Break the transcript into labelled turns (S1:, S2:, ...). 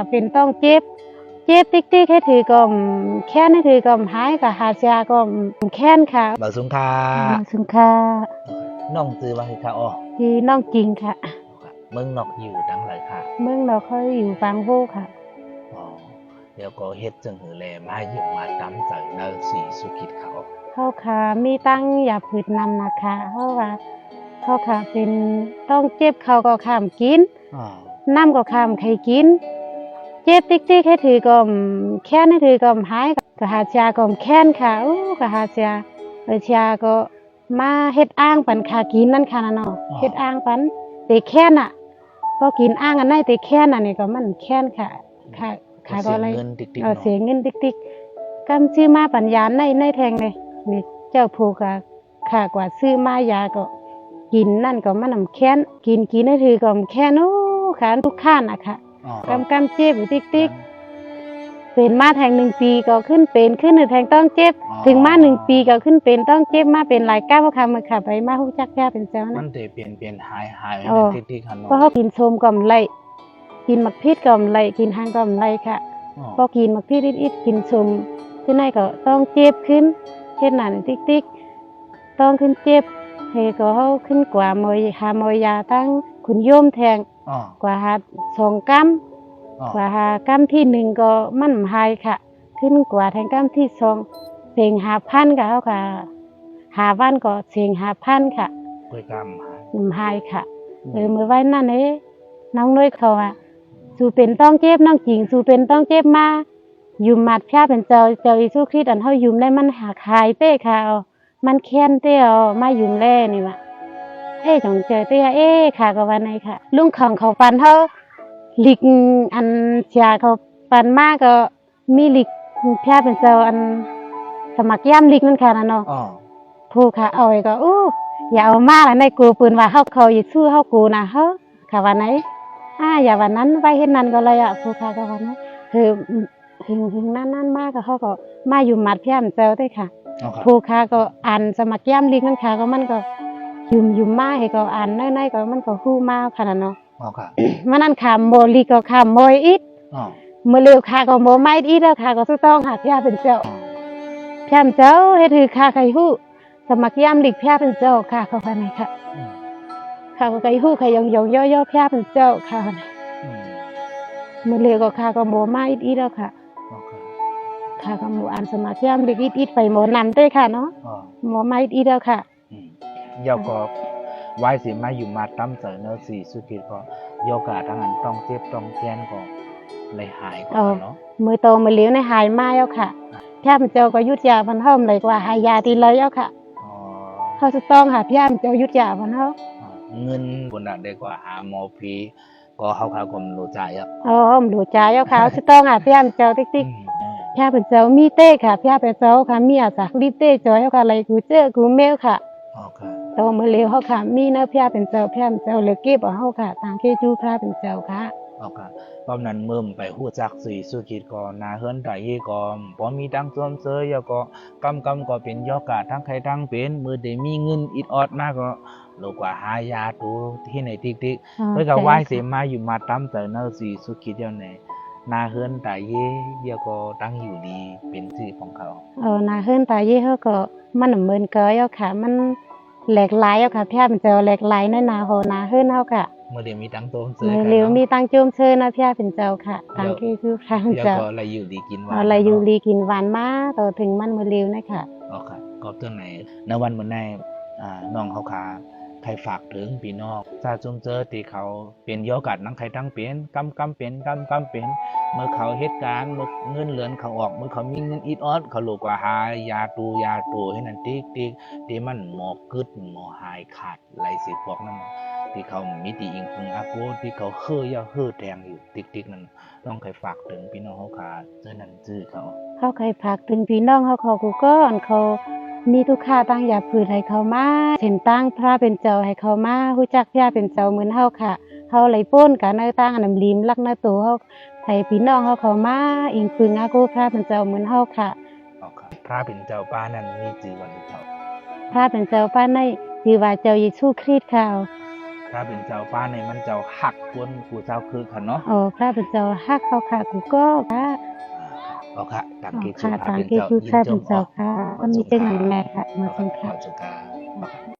S1: เป็นต้องเจ็บติ๊กให้ถือก็แค้นให้ถือก็หายกับหาเสียก็แค้นค่ะ
S2: บ่าวสุงคา
S1: สุงค่ะ
S2: น้องซื้อว่าคือค่ะอ๋อ
S1: ที่น้องจริงค่ะ
S2: เมืองนอกอยู่ดังไรค่ะ
S1: เมืองเราเขาอยู่บางโพค่ะ
S2: อ๋อเดี๋ยวก็เฮ็ดจังหือแลมาอยู่มาตามใจเนอสีสุขิตเขา
S1: เขาค่ะมีตั้งอย่าผืดนำนะคะเพราะว่าเขาค่ะเป็นต้องเจ็บเขาก็ข้ามกินน้ำก็ข้ามใครกินเจ็บติ๊กให้ถือก็แค้นให้ถือก็หายก็หาเสียก็แค้นค่ะก็หาเสียเสียก็มาเฮ็ดอ้างปันขากินนั่นค่ะนะเนาะเฮ็ดอ้างปันแต่แค้นอ่ะพอกินอ้างอันไหนแต่แค้นอันนี้ก็มันแค้นค่ะค่ะก็อะไรเสียเงินติ๊กกำซื้อมาปัญญาในแทงเลยนี่เจ้าผูกค่ะกว่าซื้อมายาก็กินนั่นก็มันนำแค้นกินให้ถือก็แค้นขาทุกข้านอ่ะค่ะกำเจ็บติ๊กเป็นมาแทง1 ปีก็ขึ้นในแทงต้องเจ็บถึงมา1 ปีก็ขึ้นเป็นต้องเจ็บมาเป็นหลายก้าวคำมาค่ะไปมาฮู้จักยาเป็นเจ้านะ
S2: มันได้เปลี่ยนหายติ๊กหัน
S1: เพราะเขากินส้มก็ไหลกินมักพริกก็ไหลกินหางก็ไหลค่ะพอกินมักพริกอิดกินส้มที่ไหนก็ต้องเจ็บขึ้นเฮ็ดหน้าติ๊กต้องขึ้นเจ็บเฮก็เฮาขึ้นกว่ามอยยาตั้งคุณโยมแทงกว่าหา2 กัมกว่าหากัมที่1ก็มันหายค่ะขึ้นกว่าแทงกัมที่2เสียง5,000ก็เฮาก็5 วันก็เสียง5,000ค่ะ
S2: กวยกรรม
S1: หายค่ะเมื่อไว้นั่นน้องน้อยเขาสู่เป็นต้องเจ็บน้องจริงสู่เป็นต้องเจ็บมายุ่มมัดพระเป็นเจ้าอิสุคริสต์อันเฮายุ่มได้มันหาขายเต้ค่ะมันแค้นเต้มายุ่มแลนี่ว่าจงเจอเต้ค่ะก็ว่าไหนค่ะลุงของเขาปันเฮาลิกอันเสียเขาปันมาก็มีลิกพระเป็นเจ้าอันสมัครย่ำลิกนั่นค่ะนะเนาะผู้ค่ะเอาไว้ก็อย่าเอามาแล้วในกูปืนว่าเขาอย่าสู้เฮากูนะเฮาค่ะว่าไหนอย่าวันนั้นไว้เฮ็ดนั้นก็เลยผู้ค่ะก็ว่านั้นคือถึงนั้นมากก็เขาก็มาอยู่มัดพี่มเจ้าได้ค่ะผู้ค่ะก็อ่านสมัครย่ำลิงนั่นค่ะก็มันก็ยุ่มมาให้ก็อ่านในก็มันก็ฮู้มาขนาดเนาะมันนั่นค่ะโมลีก็ค่ะโมยอิดเมื่อเร็วค่ะก็โมไม้อิดแล้วค่ะก็ต้องหาพี่เป็นเจ้าพี่มเจ้าเฮ็ดคือค่ะใครฮู้สมัครย่ำลิงพี่เป็นเจ้าค่ะเขาว่าไหนค่ะค่ะก็ใครฮู้ใครยองย่อพี่เป็นเจ้าค่ะเมื่อเร็วก็ค่ะก็โมไม้อิดแล้วค่ะค่ะก็หมู่อันสมาธิมเล็กอิดไปหมอนำด้วยค่ะเนาะหมอไม้อิดแล้วค่ะ
S2: ยาก็ไว้สิมาอยู่มาตั้มเสนอสีสุกิตก็โยกะทางนั้นต้องเจ็บต้องแค้นก็เลยหายก่อนเนาะ
S1: มือโตมือเลี้ยวในหายมาแล้วค่ะพี่มเจ้าก็ยุดยาพันเพิ่มเลยกว่าหายาตีเลยแล้วค่ะเขาจะต้องหาพี่มเจ้ายุดยาพันเพิ่ม
S2: เงินบนนั้นได้กว่าหาหมอผีก็เขาก็มรู้ใจ
S1: มรู้ใจแล้วค่ะจะต้องหาพี่มเจ้าติ๊กพี่เป็นเจ้ามีเต้ค่ะพี่เป็นเจ้าค่ะมีอาจากรีบเต้จอยเขาค่ะอะไรกูเจอกูเมลค่ะโตมาเร็วเขาค่ะมีเนื้อพี่เป็นเจ้าพี่เป็นเจ้าเลยเก็บเอาเขาค่ะทางเคจูพระเป็นเจ้าค่ะ
S2: ตอนนั้นมึมไปหู้จักสีสุกิตก่อนนาเฮิรนไตก่อนพอมีตั้งซ้อมเซยก็กำก็เป็นยอกาทั้งใครทั้งเป็นมือได้มีเงินอิดออดมากก็โลกว่าหายาตูที่ไหนติ๊กเพื่อกับไหว้เสมาอยู่มาตั้มแต่เนื้อสีสุกิตเดียวไหนนาเฮิรนตาเย่เดียวก็ตั้งอยู่ดีเป็นชื่อของเขา
S1: นาเฮิรนตาเย่เขาก็มันเหมือนเกยค่ะมันแหลกหลายค่ะพี่เป็นเจ้าแหลกหลายในนาโหนาเฮิรนเขาค่ะ
S2: เมื่อเดี๋ยวมีตั้งโจมเชย
S1: เมื่อเดี๋ยวมีตั้งโจมเชยนะพี่เป็นเจ้าค่ะทางที่คือทางเจ้า
S2: อะไรอยู่ดีกินหวาน
S1: อะไรอยู่ดีกินหวานมากต่อถึงมันเมื่อเร็วนะคะ
S2: ค่ะก็เรื่องไหนในวันเมื่อไหร่น้องเขาขาใครฝากถึงพี่น้องถ้าจมเจอที่เขาเป็นโยกัดนั่งใครทั้งเป็นกำเป็นเป็นเมื่อเขาเหตุการณ์เมื่อเงินเหลือนเขาออกเมื่อเขามีเงินอิดออดเขาลูกว่าหายาตูให้นั่นติ๊กที่มันหมอกกึดหมอหายขาดไรสิพวกนั้นที่เขามีตีอิงพึงอากูที่เขาเฮือย่าเฮือแทงอยู่ติ๊กนั่นต้องใครฝากถึงพี่น้องเขาขาเจอนั่นจื้อ
S1: เขาใครฝากถึงพี่น้องเขากูก็เขามีทุกข้าตั้งอย่าผืนให้เขามาเห็นตั้งพระเป็นเจ้าให้เขามาฮู้จักพระเป็นเจ้าเหมือนเฮาค่ะเฮาไหลป้นกันในตั้งอันนำลิมลักในตัวเฮาให้พี่น้องเขามาอิงปึงอากูพระเป็นเจ้าเหมือนเฮาค่ะ
S2: พระเป็นเจ้าป้านั้นมีชื่อว่าเจ้า
S1: พระเป็นเจ้าป้าในชื่อว่าเจ้าเยซูคริสต์ค่ะ
S2: พระเป็นเจ้าป้าในมันเจ้าหักคนกูเจ้าคือขันเนาะ
S1: อ๋อพระเป็นเจ้าฮักเขาค่ะกูก็ค่ะ
S2: เอาค่ะตาม
S1: อ๋อ
S2: เกจู
S1: ค่ะ
S2: พระ
S1: ตาม
S2: เป็น
S1: เก
S2: เจ้า
S1: จู
S2: ยิน
S1: ค่ะ
S2: จ
S1: เป็
S2: ง
S1: น
S2: อ
S1: เจ้า
S2: อก
S1: ค่ะอันนี้เป็นอย่างไรค่ะมา
S2: ข
S1: สัง
S2: อ
S1: ค่ะ
S2: บสุขค่ะ